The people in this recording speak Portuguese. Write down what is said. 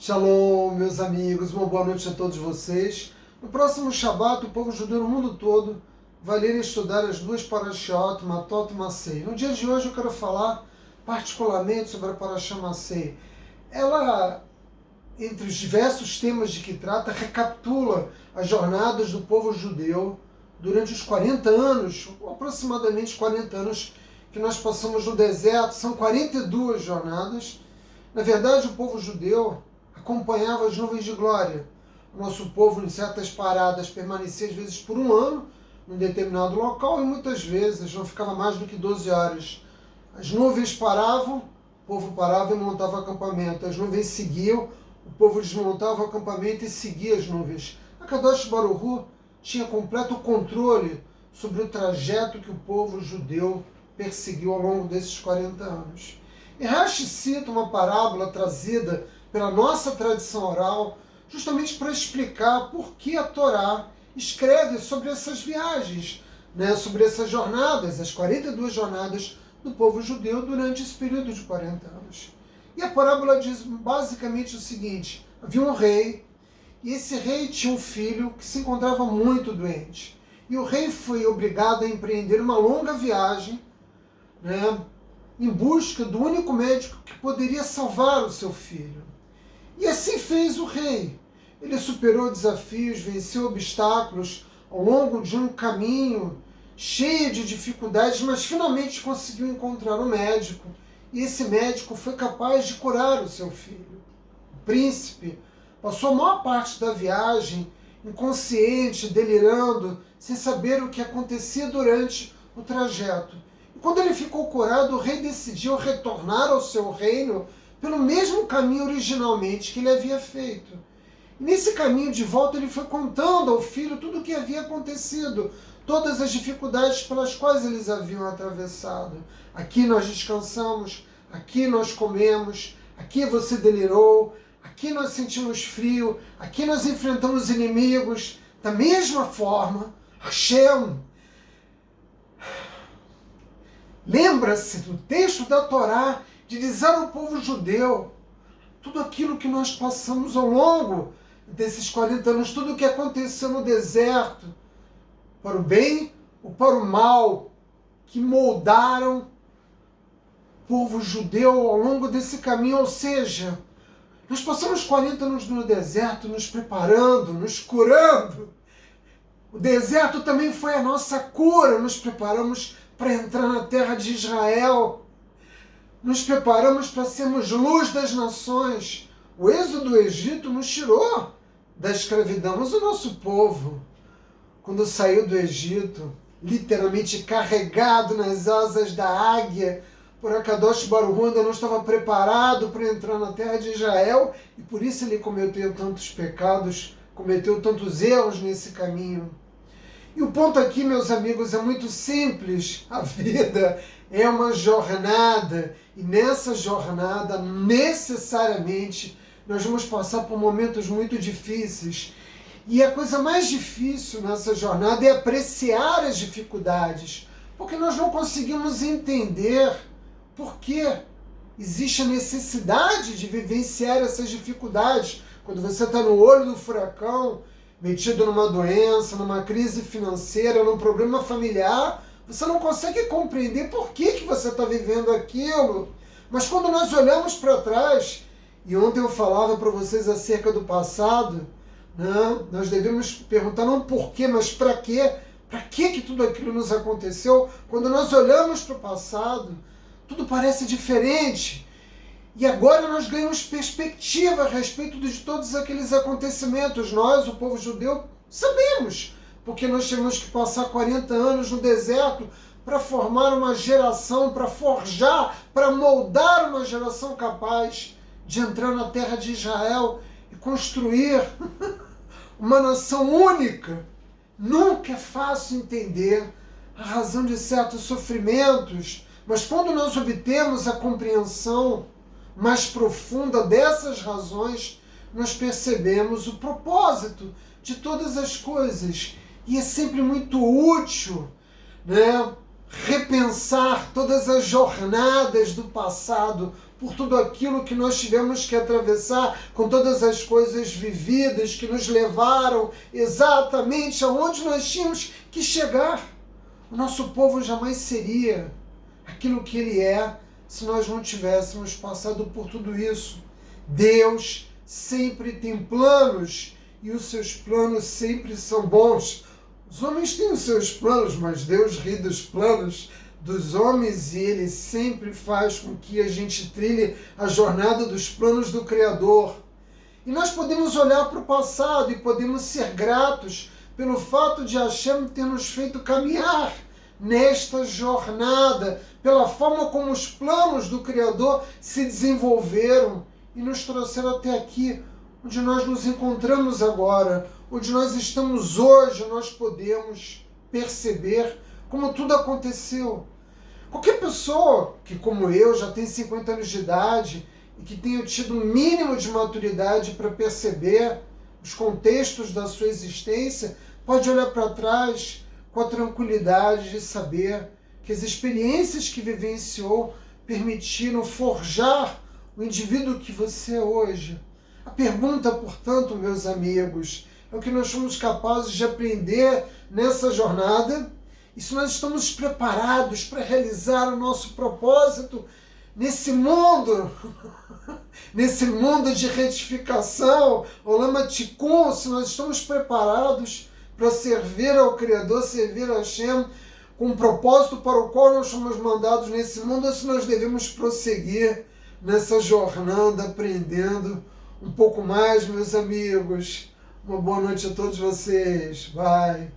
Shalom, meus amigos, uma boa noite a todos vocês. No próximo Shabat, o povo judeu no mundo todo vai ler e estudar as duas Parashiot, Matot e Masei. No dia de hoje eu quero falar particularmente sobre a Parashá Masei. Ela, entre os diversos temas de que trata, recapitula as jornadas do povo judeu durante os 40 anos, ou aproximadamente 40 anos que nós passamos no deserto. São 42 jornadas. Na verdade, o povo judeu acompanhava as nuvens de glória. O nosso povo, em certas paradas, permanecia às vezes por um ano, num determinado local, e muitas vezes não ficava mais do que 12 horas. As nuvens paravam, o povo parava e montava acampamento. As nuvens seguiam, o povo desmontava o acampamento e seguia as nuvens. A Kadosh Baruch Hu tinha completo controle sobre o trajeto que o povo judeu perseguiu ao longo desses 40 anos. E Rashi cita uma parábola trazida pela nossa tradição oral, justamente para explicar por que a Torá escreve sobre essas viagens, sobre essas jornadas, as 42 jornadas do povo judeu durante esse período de 40 anos. E a parábola diz basicamente o seguinte: havia um rei, e esse rei tinha um filho que se encontrava muito doente. E o rei foi obrigado a empreender uma longa viagem, em busca do único médico que poderia salvar o seu filho. E assim fez o rei. Ele superou desafios, venceu obstáculos ao longo de um caminho cheio de dificuldades, mas finalmente conseguiu encontrar um médico. E esse médico foi capaz de curar o seu filho. O príncipe passou a maior parte da viagem inconsciente, delirando, sem saber o que acontecia durante o trajeto. E quando ele ficou curado, o rei decidiu retornar ao seu reino pelo mesmo caminho originalmente que ele havia feito. E nesse caminho de volta ele foi contando ao filho tudo o que havia acontecido, todas as dificuldades pelas quais eles haviam atravessado. Aqui nós descansamos, aqui nós comemos, aqui você delirou, aqui nós sentimos frio, aqui nós enfrentamos inimigos. Da mesma forma, Hashem lembra-se do texto da Torá de dizer ao povo judeu tudo aquilo que nós passamos ao longo desses 40 anos, tudo o que aconteceu no deserto, para o bem ou para o mal, que moldaram o povo judeu ao longo desse caminho. Ou seja, nós passamos 40 anos no deserto, nos preparando, nos curando. O deserto também foi a nossa cura, nos preparamos para entrar na terra de Israel. Nos preparamos para sermos luz das nações. O êxodo do Egito nos tirou da escravidão, mas o nosso povo, quando saiu do Egito, literalmente carregado nas asas da águia, por Akadosh Baruch Hu, ainda não estava preparado para entrar na terra de Israel, e por isso ele cometeu tantos pecados, cometeu tantos erros nesse caminho. E o ponto aqui, meus amigos, é muito simples. A vida é uma jornada, e nessa jornada, necessariamente, nós vamos passar por momentos muito difíceis. E a coisa mais difícil nessa jornada é apreciar as dificuldades, porque nós não conseguimos entender por que existe a necessidade de vivenciar essas dificuldades. Quando você está no olho do furacão, metido numa doença, numa crise financeira, num problema familiar, você não consegue compreender por que você está vivendo aquilo. Mas quando nós olhamos para trás, e ontem eu falava para vocês acerca do passado, nós devemos perguntar não por quê, mas para quê? Para que tudo aquilo nos aconteceu? Quando nós olhamos para o passado, tudo parece diferente. E agora nós ganhamos perspectiva a respeito de todos aqueles acontecimentos. Nós, o povo judeu, sabemos, porque nós tivemos que passar 40 anos no deserto para formar uma geração, para forjar, para moldar uma geração capaz de entrar na terra de Israel e construir uma nação única. Nunca é fácil entender a razão de certos sofrimentos, mas quando nós obtemos a compreensão mais profunda dessas razões, nós percebemos o propósito de todas as coisas. E é sempre muito útil, repensar todas as jornadas do passado, por tudo aquilo que nós tivemos que atravessar, com todas as coisas vividas que nos levaram exatamente aonde nós tínhamos que chegar. O nosso povo jamais seria aquilo que ele é se nós não tivéssemos passado por tudo isso. Deus sempre tem planos e os seus planos sempre são bons. Os homens têm os seus planos, mas Deus ri dos planos dos homens e ele sempre faz com que a gente trilhe a jornada dos planos do Criador. E nós podemos olhar para o passado e podemos ser gratos pelo fato de Hashem ter nos feito caminhar nesta jornada, pela forma como os planos do Criador se desenvolveram e nos trouxeram até aqui, onde nós nos encontramos agora, onde nós estamos hoje. Nós podemos perceber como tudo aconteceu. Qualquer pessoa que, como eu, já tem 50 anos de idade e que tenha tido um mínimo de maturidade para perceber os contextos da sua existência, pode olhar para trás com a tranquilidade de saber que as experiências que vivenciou permitiram forjar o indivíduo que você é hoje. A pergunta, portanto, meus amigos, é o que nós somos capazes de aprender nessa jornada e se nós estamos preparados para realizar o nosso propósito nesse mundo, nesse mundo de retificação, Olam Tikkun, se nós estamos preparados para servir ao Criador, servir a Hashem, com o propósito para o qual nós somos mandados nesse mundo, ou se nós devemos prosseguir nessa jornada, aprendendo um pouco mais, meus amigos. Uma boa noite a todos vocês. Bye.